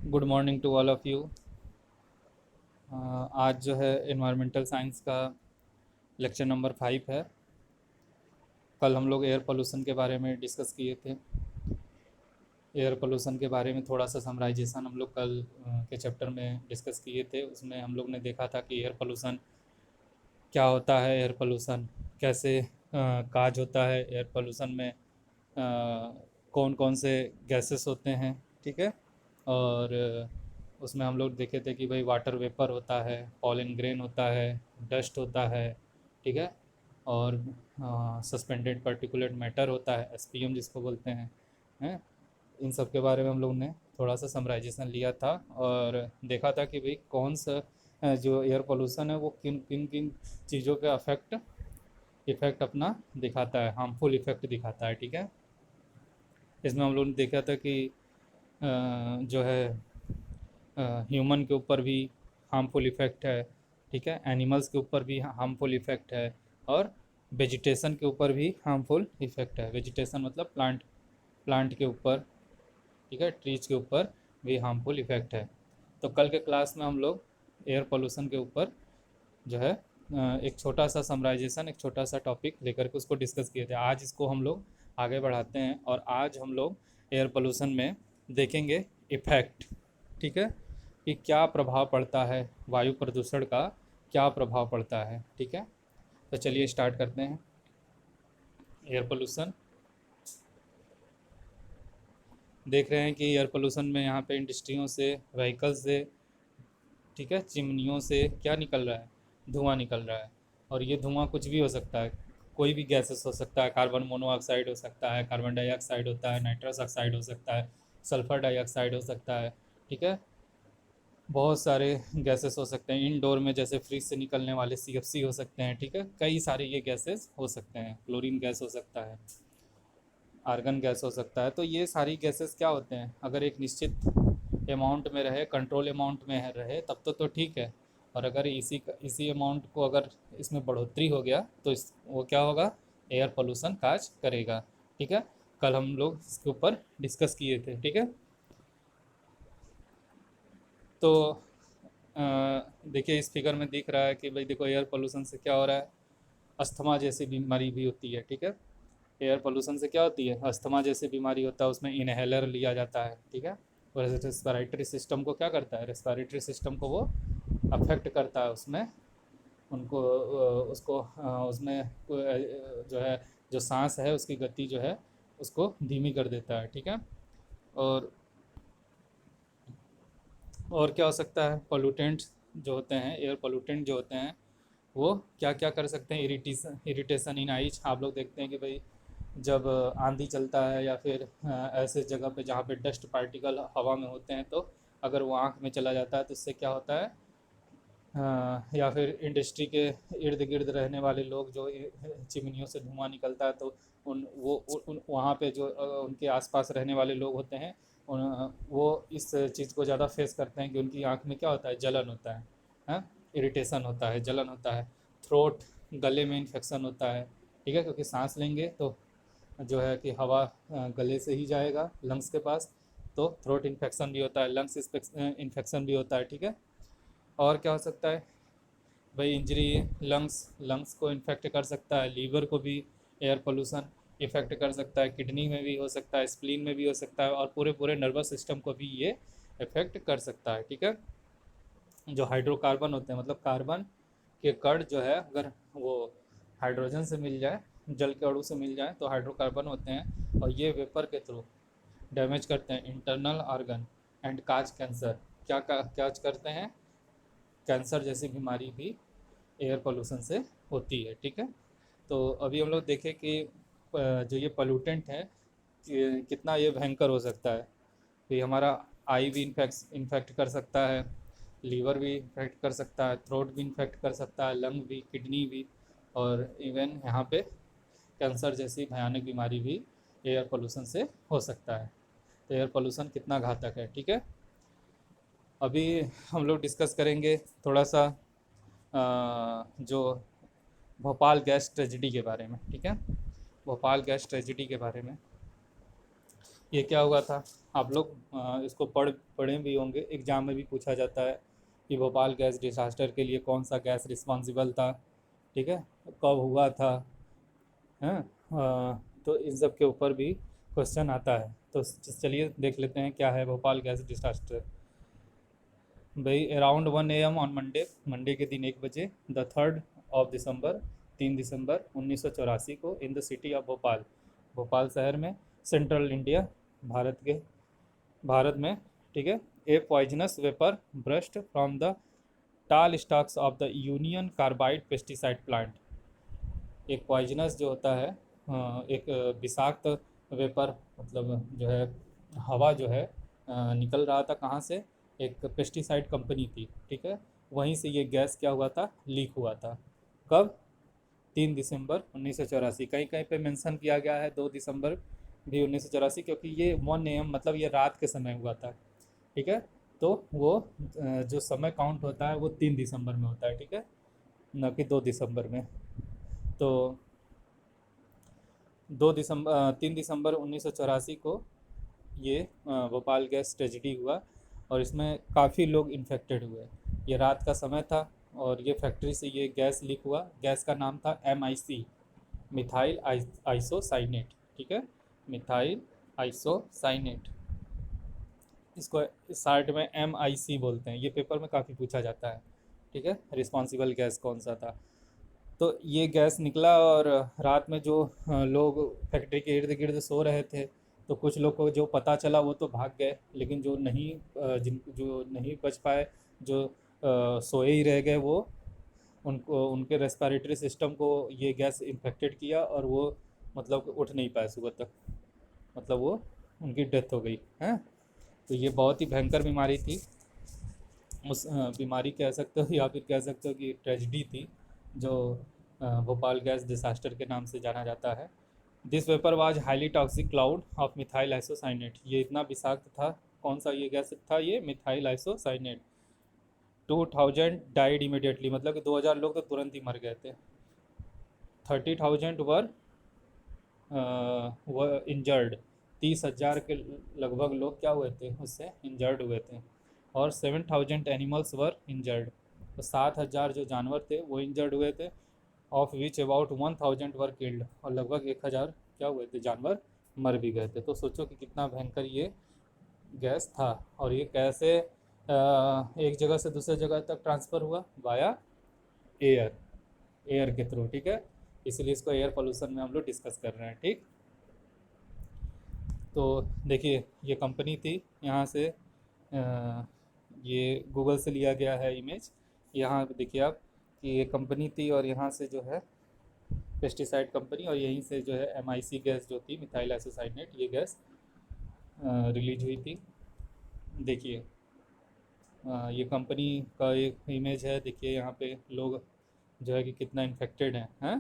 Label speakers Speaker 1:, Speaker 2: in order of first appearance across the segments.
Speaker 1: Good morning to all of you. आज जो है इन्वायरमेंटल साइंस का लेक्चर नंबर 5 है। कल हम लोग एयर पोल्यूशन के बारे में डिस्कस किए थे। एयर पोल्यूशन के बारे में थोड़ा सा समराइजेशन हम लोग कल के चैप्टर में डिस्कस किए थे। उसमें हम लोग ने देखा था कि एयर पोल्यूशन क्या होता है, एयर पोल्यूशन कैसे काज होता है, एयर पोल्यूशन में कौन कौन से गैसेस होते हैं। ठीक है। और उसमें हम लोग देखे थे कि भाई वाटर वेपर होता है, पॉलन ग्रेन होता है, डस्ट होता है। ठीक है। और सस्पेंडेड पार्टिकुलेट मैटर होता है, एसपीएम जिसको बोलते हैं। इन सब के बारे में हम लोग ने थोड़ा सा समराइजेशन लिया था और देखा था कि भाई कौन सा जो एयर पोल्यूशन है वो किन किन किन चीज़ों पे इफ़ेक्ट अपना दिखाता है, हार्मफुल इफ़ेक्ट दिखाता है। ठीक है। इसमें हम लोग ने देखा था कि जो है ह्यूमन के ऊपर भी हार्मफुल इफ़ेक्ट है। ठीक है। एनिमल्स के ऊपर भी हार्मफुल इफ़ेक्ट है और वेजिटेशन के ऊपर भी हार्मफुल इफ़ेक्ट है। वेजिटेशन मतलब प्लांट के ऊपर, ठीक है, ट्रीज के ऊपर भी हार्मफुल इफ़ेक्ट है। तो कल के क्लास में हम लोग एयर पोल्यूशन के ऊपर जो है एक छोटा सा समराइजेशन, एक छोटा सा टॉपिक लेकर के उसको डिस्कस किए थे। आज इसको हम लोग आगे बढ़ाते हैं और आज हम लोग एयर पोल्यूशन में देखेंगे इफ़ेक्ट। ठीक है, कि क्या प्रभाव पड़ता है, वायु प्रदूषण का क्या प्रभाव पड़ता है। ठीक है। तो चलिए स्टार्ट करते हैं। एयर पोल्यूशन देख रहे हैं कि एयर पोल्यूशन में यहाँ पे इंडस्ट्रियों से, व्हीकल्स से, ठीक है, चिमनियों से क्या निकल रहा है, धुआं निकल रहा है। और ये धुआं कुछ भी हो सकता है, कोई भी गैसेस हो सकता है। कार्बन मोनोऑक्साइड हो सकता है, कार्बन डाइऑक्साइड होता है, नाइट्रस ऑक्साइड हो सकता है, सल्फर डाइऑक्साइड हो सकता है। ठीक है। बहुत सारे गैसेस हो सकते हैं इनडोर में, जैसे फ्रिज से निकलने वाले सीएफसी हो सकते हैं। ठीक है। कई सारे ये गैसेस हो सकते हैं, क्लोरीन गैस हो सकता है, आर्गन गैस हो सकता है। तो ये सारी गैसेस क्या होते हैं, अगर एक निश्चित अमाउंट में रहे, कंट्रोल अमाउंट में रहे, तब तो ठीक है। और अगर इसी अमाउंट को अगर इसमें बढ़ोतरी हो गया तो वो क्या होगा, एयर पोल्यूशन काज करेगा। ठीक है। कल हम लोग इसके ऊपर डिस्कस किए थे। ठीक है। तो देखिए इस फिगर में दिख रहा है कि भाई देखो एयर पोल्यूशन से क्या हो रहा है, अस्थमा जैसी बीमारी भी होती है। ठीक है। एयर पोल्यूशन से क्या होती है, अस्थमा जैसी बीमारी होता है, उसमें इनहेलर लिया जाता है। ठीक है। और रेस्पिरेटरी सिस्टम को क्या करता है, रेस्पिरेटरी सिस्टम को वो अफेक्ट करता है। उसमें उनको उसको उसमें जो है, जो सांस है उसकी गति जो है उसको धीमी कर देता है। ठीक है। और और क्या हो सकता है, पोल्यूटेंट्स जो होते हैं, एयर पोल्यूटेंट जो होते हैं, वो क्या क्या कर सकते हैं, इरिटेशन इन आइज। आप लोग देखते हैं कि भाई जब आंधी चलता है या फिर ऐसे जगह पे जहाँ पे डस्ट पार्टिकल हवा में होते हैं, तो अगर वो आँख में चला जाता है तो इससे क्या होता है, या फिर इंडस्ट्री के इर्द गिर्द रहने वाले लोग, जो चिमनियों से धुआं निकलता है, तो वहाँ पे जो उनके आसपास रहने वाले लोग होते हैं, वो इस चीज़ को ज़्यादा फेस करते हैं कि उनकी आँख में क्या होता है, जलन होता है, हाँ, इरिटेशन होता है, जलन होता है। थ्रोट, गले में इन्फेक्शन होता है। ठीक है, क्योंकि सांस लेंगे तो जो है कि हवा गले से ही जाएगा लंग्स के पास, तो थ्रोट इन्फेक्शन भी होता है, लंग्स इन्फेक्शन भी होता है। ठीक है। और क्या हो सकता है भाई, इंजरी, लंग्स को इन्फेक्ट कर सकता है, लीवर को भी एयर पोल्यूशन इफेक्ट कर सकता है, किडनी में भी हो सकता है, स्प्लीन में भी हो सकता है, और पूरे पूरे नर्वस सिस्टम को भी ये इफेक्ट कर सकता है। ठीक है। जो हाइड्रोकार्बन होते हैं, मतलब कार्बन के कण जो है, अगर वो हाइड्रोजन से मिल जाए, जल के अणु से मिल जाए, तो हाइड्रोकार्बन होते हैं, और ये वेपर के थ्रू डैमेज करते हैं internal organ and cause cancer. क्या करते हैं, कैंसर जैसी बीमारी भी एयर पोल्यूशन से होती है। ठीक है। तो अभी हम लोग देखें कि जो ये पोल्यूटेंट है कितना ये भयंकर हो सकता है। तो ये हमारा आई भी इन्फेक्ट कर सकता है, लीवर भी इन्फेक्ट कर सकता है, थ्रोट भी इन्फेक्ट कर सकता है, लंग भी, किडनी भी, और इवन यहाँ पे कैंसर जैसी भयानक बीमारी भी एयर पोल्यूशन से हो सकता है। तो एयर पोल्यूशन कितना घातक है। ठीक है। अभी हम लोग डिस्कस करेंगे थोड़ा सा जो भोपाल गैस ट्रेजिडी के बारे में। ठीक है। भोपाल गैस ट्रेजिडी के बारे में ये क्या हुआ था, आप लोग इसको पढ़े भी होंगे, एग्जाम में भी पूछा जाता है कि भोपाल गैस डिसास्टर के लिए कौन सा गैस रिस्पॉन्सिबल था, ठीक है, कब हुआ था, हैं। तो इन सब के ऊपर भी क्वेश्चन आता है। तो चलिए देख लेते हैं क्या है भोपाल गैस डिसास्टर। भाई around 1 AM on Monday, Monday के दिन 1 बजे, द 3rd of December, 3 दिसंबर 1984 को, in the city of Bhopal, Bhopal शहर में, सेंट्रल इंडिया, भारत के, भारत में, ठीक है, a poisonous vapour burst from the tall stacks of the Union Carbide pesticide plant. एक पॉइजनस जो होता है, एक विषाक्त वेपर, मतलब जो है हवा जो है, निकल रहा था कहाँ से, एक पेस्टिसाइड कंपनी थी, ठीक है, वहीं से ये गैस क्या हुआ था, लीक हुआ था। कब, 3 दिसंबर 1984। कहीं कहीं पे मेंशन किया गया है 2 दिसंबर भी 1984, क्योंकि ये 1 AM मतलब ये रात के समय हुआ था, ठीक है। तो वो जो समय काउंट होता है वो 3 दिसंबर में होता है, ठीक है, न कि 2 दिसंबर में। तो 3 दिसंबर 1984 को ये भोपाल गैस ट्रेजिडी हुआ, और इसमें काफ़ी लोग इन्फेक्टेड हुए। ये रात का समय था, और ये फैक्ट्री से ये गैस लीक हुआ। गैस का नाम था MIC, मिथाइल आइसोसाइनेट, ठीक है, मिथाइल आइसोसाइनेट। इसको शार्ट में MIC बोलते हैं। ये पेपर में काफ़ी पूछा जाता है, ठीक है, रिस्पॉन्सिबल गैस कौन सा था। तो ये गैस निकला, और रात में जो लोग फैक्ट्री के इर्द गिर्द सो रहे थे, तो कुछ लोग को जो पता चला वो तो भाग गए, लेकिन जो नहीं जिन जो नहीं बच पाए, जो सोए ही रह गए, वो उनको उनके रेस्पिरेटरी सिस्टम को ये गैस इन्फेक्टेड किया, और वो मतलब उठ नहीं पाए सुबह तक, मतलब वो उनकी डेथ हो गई है। तो ये बहुत ही भयंकर बीमारी थी। उस बीमारी कह सकते हो, या फिर कह सकते हो कि ट्रेजिडी थी, जो भोपाल गैस डिसास्टर के नाम से जाना जाता है। This vapour was highly toxic cloud of methyl isocyanate. ये इतना विषाक्त था, कौन सा ये गैस था, ये मिथाइल आइसोसाइनेट। 2000 डाइड इमिडिएटली, मतलब कि 2000 लोग तो तुरंत ही मर गए थे। 30,000 वर इंजर्ड, 30,000 के लगभग लोग क्या हुए थे, उससे इंजर्ड हुए थे। और 7,000 एनिमल्स वर इंजर्ड, तो 7,000 जो जानवर थे वो इंजर्ड हुए थे। Of which about 1,000 were killed, और लगभग 1,000 क्या हुए थे, जानवर मर भी गए थे। तो सोचो कि कितना भयंकर ये गैस था, और ये कैसे एक जगह से दूसरे जगह तक ट्रांसफ़र हुआ, वाया एयर, एयर के थ्रू, ठीक है। इसलिए इसको एयर पोल्यूशन में हम लोग डिस्कस कर रहे हैं, ठीक। तो देखिए ये कंपनी थी, यहाँ से ये गूगल से लिया गया है इमेज। यहाँ पे देखिए आप कि ये कंपनी थी, और यहाँ से जो है पेस्टिसाइड कंपनी, और यहीं से जो है MIC गैस जो थी, मिथाइल आइसोसाइनेट, ये गैस रिलीज हुई थी। देखिए ये कंपनी का एक इमेज है। देखिए यहाँ पे लोग जो है कि कितना इन्फेक्टेड हैं।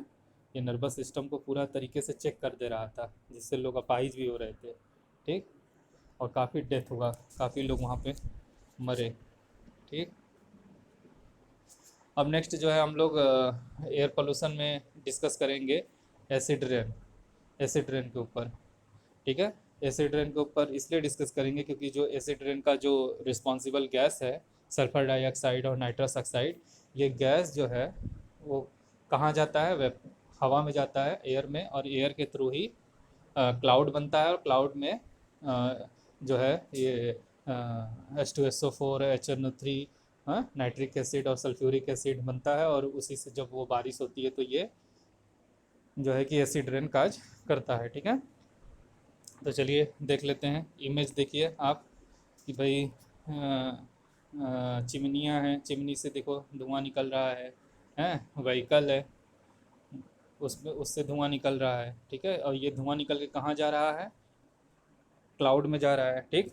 Speaker 1: ये नर्वस सिस्टम को पूरा तरीके से चेक कर दे रहा था, जिससे लोग अपाहिज भी हो रहे थे, ठीक। और काफ़ी डेथ हुआ, काफ़ी लोग वहाँ पे मरे, ठीक। अब नेक्स्ट जो है हम लोग एयर पोल्यूशन में डिस्कस करेंगे एसिड रेन, एसिड रेन के ऊपर, ठीक है। एसिड रेन के ऊपर इसलिए डिस्कस करेंगे क्योंकि जो एसिड रेन का जो रिस्पॉन्सिबल गैस है, सल्फर डाइऑक्साइड और नाइट्रस ऑक्साइड, ये गैस जो है वो कहाँ जाता है, वेप हवा में जाता है, एयर में, और एयर के थ्रू ही क्लाउड बनता है, और क्लाउड में जो है ये H2SO4, HNO3, नाइट्रिक एसिड और सल्फ्यूरिक एसिड बनता है, और उसी से जब वो बारिश होती है तो ये जो है कि एसिड रेन काज करता है, ठीक है। तो चलिए देख लेते हैं, इमेज देखिए आप कि भाई चिमनियाँ हैं, चिमनी से देखो धुआं निकल रहा है, व्हीकल है, उसमें उससे धुआं निकल रहा है, ठीक है। और ये धुआं निकल के कहाँ जा रहा है, क्लाउड में जा रहा है, ठीक।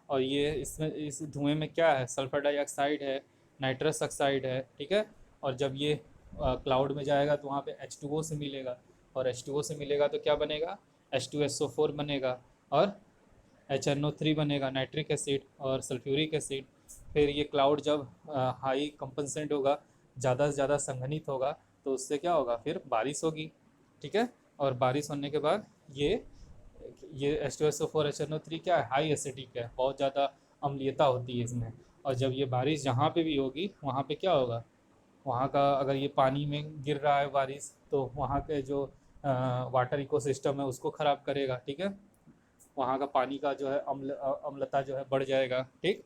Speaker 1: और ये इसमें इस धुएं में क्या है, सल्फर डाइऑक्साइड है, नाइट्रस ऑक्साइड है, ठीक है। और जब ये क्लाउड में जाएगा तो वहाँ पे H2O से मिलेगा, और H2O से मिलेगा तो क्या बनेगा, H2SO4 बनेगा, और HNO3 बनेगा, नाइट्रिक एसिड और सल्फ्यूरिक एसिड। फिर ये क्लाउड जब हाई कंपनसेंट होगा, ज़्यादा से ज़्यादा संघनित होगा, तो उससे क्या होगा, फिर बारिश होगी, ठीक है। और बारिश होने के बाद ये ये H2SO4 HNO3 क्या है, हाई एसिडिक है, बहुत ज़्यादा अम्लीयता होती है इसमें। और जब ये बारिश जहाँ पे भी होगी वहाँ पे क्या होगा, वहाँ का अगर ये पानी में गिर रहा है बारिश तो वहाँ के जो वाटर इकोसिस्टम है उसको ख़राब करेगा, ठीक है। वहाँ का पानी का जो है अम्लता जो है बढ़ जाएगा, ठीक।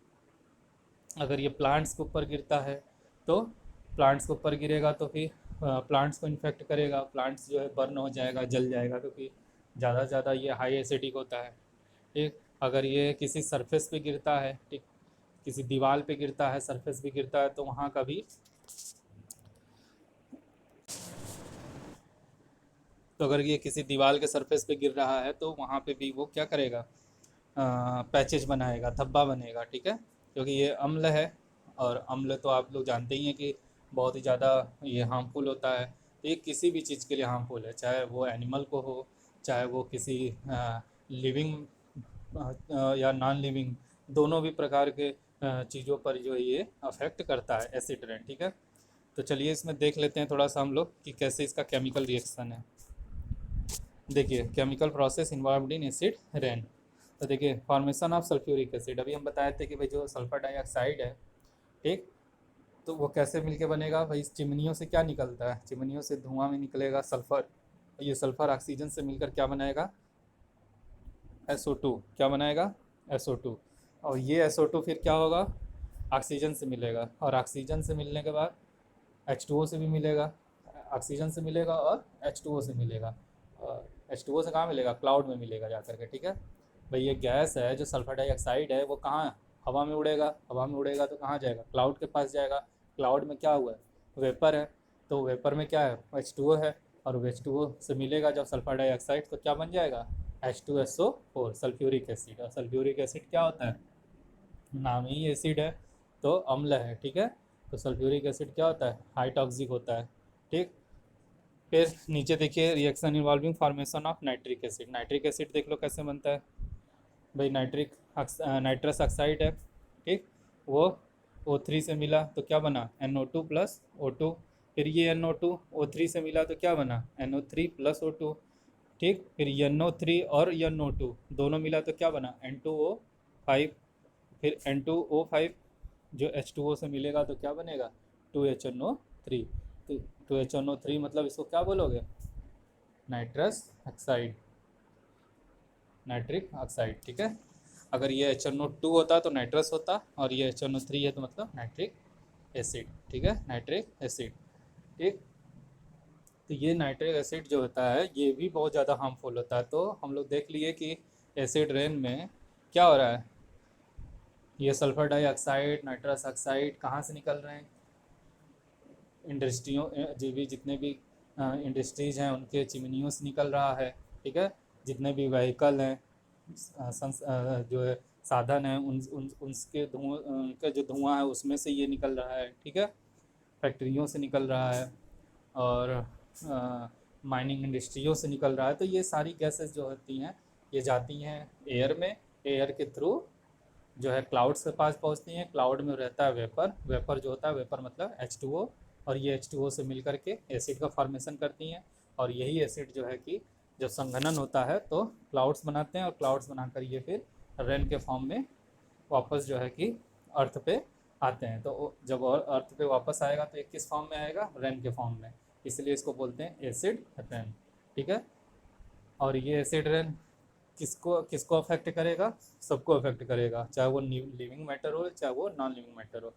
Speaker 1: अगर ये प्लांट्स के ऊपर गिरता है तो प्लांट्स के ऊपर गिरेगा तो फिर प्लांट्स को इन्फेक्ट करेगा, प्लांट्स जो है बर्न हो जाएगा, जल जाएगा, क्योंकि ज़्यादा से ज़्यादा ये हाई एसिडिक होता है, ठीक। अगर ये किसी सरफेस पे गिरता है, ठीक, किसी दीवार पे गिरता है, सरफेस पे गिरता है, तो वहाँ का भी, तो अगर ये किसी दीवार के सरफेस पे गिर रहा है तो वहाँ पे भी वो क्या करेगा, पैचेज बनाएगा, धब्बा बनेगा, ठीक है, क्योंकि ये अम्ल है। और अम्ल तो आप लोग जानते ही हैं कि बहुत ही ज़्यादा ये हार्मफुल होता है। तो ये किसी भी चीज़ के लिए हार्मफुल है, चाहे वो एनिमल को हो, चाहे वो किसी लिविंग या नॉन लिविंग, दोनों भी प्रकार के चीज़ों पर जो है ये अफेक्ट करता है एसिड रेन, ठीक है। तो चलिए इसमें देख लेते हैं थोड़ा सा हम लोग कि कैसे इसका केमिकल रिएक्शन है। देखिए, chemical process involved in acid rain. तो देखिए, फॉर्मेशन ऑफ सल्फ्यूरिक एसिड, अभी हम बताए थे कि भाई जो सल्फर डाइऑक्साइड है, ठीक, तो वो कैसे मिलके बनेगा भाई, इस चिमनियों से क्या निकलता है, चिमनियों से धुआं में निकलेगा सल्फर, ये सल्फर ऑक्सीजन से मिलकर क्या बनाएगा, SO2, क्या बनाएगा, SO2। और ये SO2 फिर क्या होगा, ऑक्सीजन से मिलेगा, और ऑक्सीजन से मिलने के बाद H2O से भी मिलेगा, ऑक्सीजन से मिलेगा और H2O से मिलेगा। और H2O से कहाँ मिलेगा, क्लाउड में मिलेगा जा करके, ठीक है। भाई ये गैस है जो सल्फर डाइऑक्साइड है, वो कहाँ है, हवा में उड़ेगा, हवा में उड़ेगा तो कहाँ जाएगा, क्लाउड के पास जाएगा। क्लाउड में क्या हुआ है, वेपर है, तो वेपर में क्या है, H2O है, और H2O से मिलेगा जब सल्फर डाइऑक्साइड तो क्या बन जाएगा, H2SO4, सल्फ्यूरिक एसिड। और सल्फ्यूरिक एसिड क्या होता है, नाम ही एसिड है, तो अम्ल है, ठीक है। तो सल्फ्यूरिक एसिड क्या होता है, हाई टॉक्सिक होता है, ठीक। फिर नीचे देखिए, reaction involving formation of nitric acid. Nitric acid देख लो कैसे बनता है भाई, नाइट्रस ऑक्साइड है, ठीक, वो O3 से मिला तो क्या बना, NO2 प्लस O2। फिर ये NO2 O3 से मिला तो क्या बना, NO3 प्लस O2, ठीक। फिर NO3 और NO2 दोनों मिला तो क्या बना, N2O5। फिर N2O5 जो H2O से मिलेगा तो क्या बनेगा, 2HNO3। तो 2HNO3 मतलब इसको क्या बोलोगे, नाइट्रस ऑक्साइड, नाइट्रिक ऑक्साइड, ठीक है। अगर ये HNO2 होता तो नाइट्रस होता, और ये HNO3 है तो मतलब नाइट्रिक एसिड, ठीक है, नाइट्रिक एसिड, ठीक। तो ये नाइट्रिक एसिड जो होता है ये भी बहुत ज़्यादा हार्मफुल होता है। तो हम लोग देख लिए कि एसिड रेन में क्या हो रहा है, ये सल्फर डाइऑक्साइड, नाइट्रस ऑक्साइड कहाँ से निकल रहे हैं, इंडस्ट्रियों, जो भी जितने भी इंडस्ट्रीज़ हैं उनके चिमनियों से निकल रहा है, ठीक है। जितने भी व्हीकल हैं, जो है साधन हैं, उन उनके धुआं, उनका जो धुआं है उसमें से ये निकल रहा है, ठीक है, फैक्ट्रियों से निकल रहा है, और माइनिंग इंडस्ट्रियों से निकल रहा है। तो ये सारी गैसेस जो होती हैं ये जाती हैं एयर में, एयर के थ्रू जो है क्लाउड्स के पास पहुंचती हैं, क्लाउड में रहता है वेपर, वेपर जो होता है, वेपर मतलब H2O, और ये H2O से मिल करके एसिड का फॉर्मेशन करती हैं। और यही एसिड जो है कि जब संघनन होता है तो क्लाउड्स बनाते हैं, और क्लाउड्स बनाकर ये फिर रेन के फॉर्म में वापस जो है कि अर्थ पे आते हैं। तो जब और अर्थ पे वापस आएगा तो ये किस फॉर्म में आएगा, रेन के फॉर्म में, इसलिए इसको बोलते हैं एसिड रेन, ठीक है। और ये एसिड रेन किसको किसको अफेक्ट करेगा, सबको अफेक्ट करेगा, चाहे वो लिविंग मैटर हो चाहे वो नॉन लिविंग मैटर हो।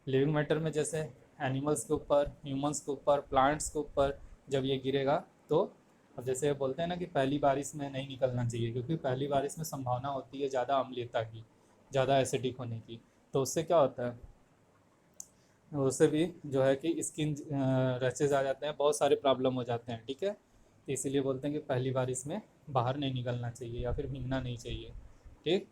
Speaker 1: लिविंग मैटर में जैसे एनिमल्स के ऊपर, ह्यूमंस के ऊपर, प्लांट्स के ऊपर जब ये गिरेगा तो, अब जैसे बोलते हैं ना कि पहली बारिश में नहीं निकलना चाहिए, क्योंकि पहली बारिश में संभावना होती है ज़्यादा अम्लीयता की, ज़्यादा एसिडिक होने की। तो उससे क्या होता है, उससे भी जो है कि स्किन रैशेज आ जाते हैं, बहुत सारे प्रॉब्लम हो जाते हैं, ठीक है। तो इसीलिए बोलते हैं कि पहली बारिश में बाहर नहीं निकलना चाहिए या फिर भीगना नहीं चाहिए, ठीक।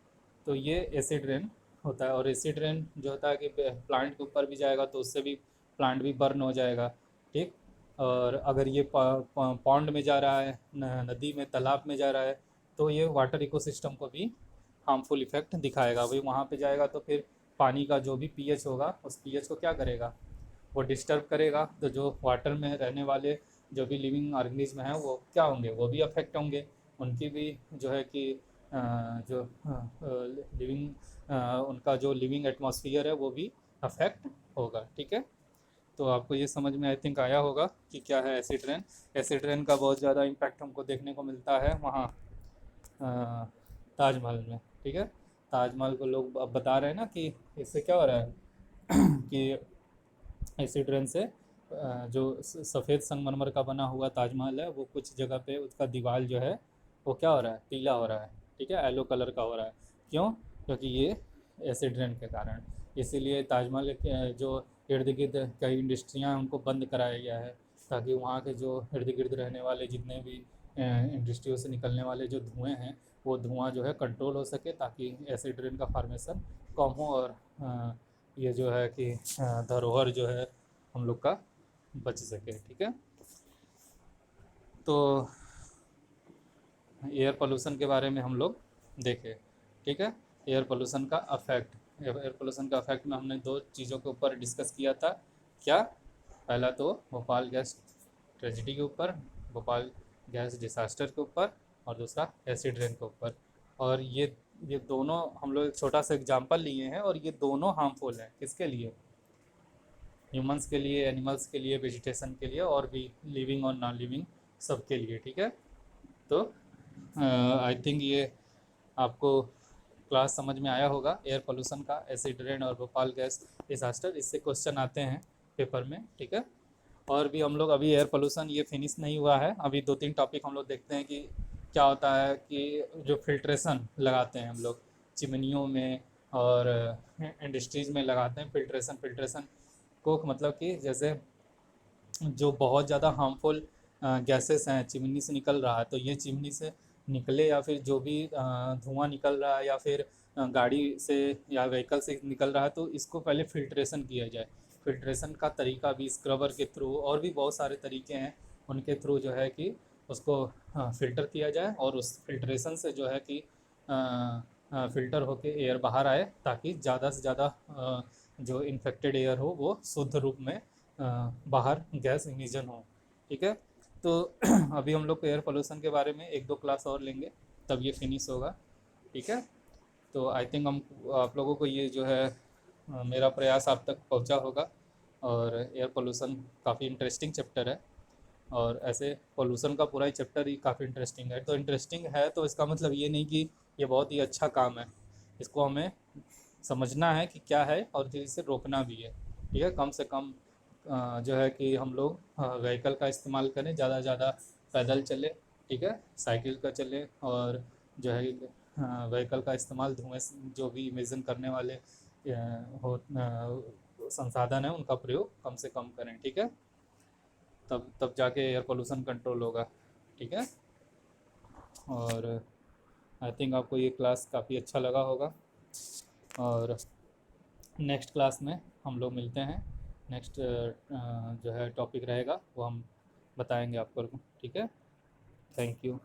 Speaker 1: तो ये एसिड रेन होता है। और एसिड रेन जो होता है कि प्लांट के ऊपर भी जाएगा तो उससे भी प्लांट भी बर्न हो जाएगा, ठीक। और अगर ये पॉन्ड में जा रहा है, नदी में, तालाब में जा रहा है, तो ये वाटर इकोसिस्टम को भी हार्मफुल इफेक्ट दिखाएगा। भाई वहाँ पे जाएगा तो फिर पानी का जो भी पीएच होगा उस पीएच को क्या करेगा, वो डिस्टर्ब करेगा। तो जो वाटर में रहने वाले जो भी लिविंग ऑर्गेनिज्म हैं वो क्या होंगे, वो भी अफेक्ट होंगे, उनकी भी जो है कि जो लिविंग उनका जो लिविंग एटमॉस्फेयर है वो भी अफेक्ट होगा। ठीक है, तो आपको ये समझ में आई थिंक आया होगा कि क्या है एसिड रेन। एसिड रेन का बहुत ज़्यादा इम्पैक्ट हमको देखने को मिलता है वहाँ ताजमहल में। ठीक है, ताजमहल को लोग अब बता रहे हैं ना कि इससे क्या हो रहा है कि एसिड रेन से जो सफ़ेद संगमरमर का बना हुआ ताजमहल है वो कुछ जगह पे उसका दीवार जो है वो क्या हो रहा है, पीला हो रहा है। ठीक है, येलो कलर का हो रहा है। क्यों? क्योंकि ये एसिड रेन के कारण। इसीलिए ताजमहल के जो इर्द गिर्द कई इंडस्ट्रियाँ हैं उनको बंद कराया गया है, ताकि वहाँ के जो इर्द गिर्द रहने वाले जितने भी इंडस्ट्रियों से निकलने वाले जो धुएँ हैं वो धुआं जो है कंट्रोल हो सके, ताकि एसिड रेन का फार्मेशन कम हो और ये जो है कि धरोहर जो है हम लोग का बच सके। ठीक है, तो एयर पोल्यूशन के बारे में हम लोग देखें। ठीक है, एयर पोल्यूशन का अफेक्ट, एयर पोल्यूशन का अफेक्ट में हमने दो चीज़ों के ऊपर डिस्कस किया था। क्या? पहला तो भोपाल गैस ट्रेजिडी के ऊपर, भोपाल गैस डिसास्टर के ऊपर, और दूसरा एसिड रेन के ऊपर। और ये दोनों हम लोग एक छोटा सा एग्जांपल लिए हैं और ये दोनों हार्मफुल हैं। किसके लिए? ह्यूमंस के लिए, एनिमल्स के लिए, वेजिटेशन के लिए, और भी लिविंग और नॉन लिविंग सबके लिए। ठीक है, तो आई थिंक ये आपको क्लास समझ में आया होगा एयर पोल्यूशन का, एसिड रेन और भोपाल गैस डिसास्टर। इससे क्वेश्चन आते हैं पेपर में। ठीक है, और भी हम लोग अभी एयर पोल्यूशन ये फिनिश नहीं हुआ है, अभी दो तीन टॉपिक हम लोग देखते हैं कि क्या होता है कि जो फिल्ट्रेशन लगाते हैं हम लोग चिमनियों में और इंडस्ट्रीज़ में लगाते हैं फिल्ट्रेशन। फिल्ट्रेशन को मतलब कि जैसे जो बहुत ज़्यादा हार्मफुल गैसेस हैं चिमनी से निकल रहा है, तो ये चिमनी से निकले या फिर जो भी धुआं निकल रहा है या फिर गाड़ी से या व्हीकल से निकल रहा है, तो इसको पहले फ़िल्ट्रेशन किया जाए। फ़िल्ट्रेशन का तरीका भी स्क्रबर के थ्रू और भी बहुत सारे तरीके हैं, उनके थ्रू जो है कि उसको फ़िल्टर किया जाए और उस फिल्ट्रेशन से जो है कि फ़िल्टर होके एयर बाहर आए, ताकि ज़्यादा से ज़्यादा जो इन्फेक्टेड एयर हो वो शुद्ध रूप में बाहर गैस इमिशन हो। ठीक है, तो अभी हम लोग एयर पोल्यूशन के बारे में एक दो क्लास और लेंगे, तब ये फिनिश होगा। ठीक है, तो आई थिंक हम आप लोगों को ये जो है मेरा प्रयास आप तक पहुंचा होगा। और एयर पोल्यूशन काफ़ी इंटरेस्टिंग चैप्टर है, और ऐसे पोल्यूशन का पूरा ही चैप्टर ही काफ़ी इंटरेस्टिंग है। तो इंटरेस्टिंग है तो इसका मतलब ये नहीं कि ये बहुत ही अच्छा काम है, इसको हमें समझना है कि क्या है और फिर इसे रोकना भी है। ठीक है, कम से कम जो है कि हम लोग व्हीकल का इस्तेमाल करें, ज़्यादा से ज़्यादा पैदल चले। ठीक है, साइकिल का चले, और जो है व्हीकल का इस्तेमाल धुएँ जो भी इमिशन करने वाले हो संसाधन है उनका प्रयोग कम से कम करें। ठीक है, तब जाके एयर पोल्यूशन कंट्रोल होगा। ठीक है, और आई थिंक आपको ये क्लास काफ़ी अच्छा लगा होगा, और नेक्स्ट क्लास में हम लोग मिलते हैं। नेक्स्ट जो है टॉपिक रहेगा वो हम बताएंगे आपको। ठीक है, थैंक यू।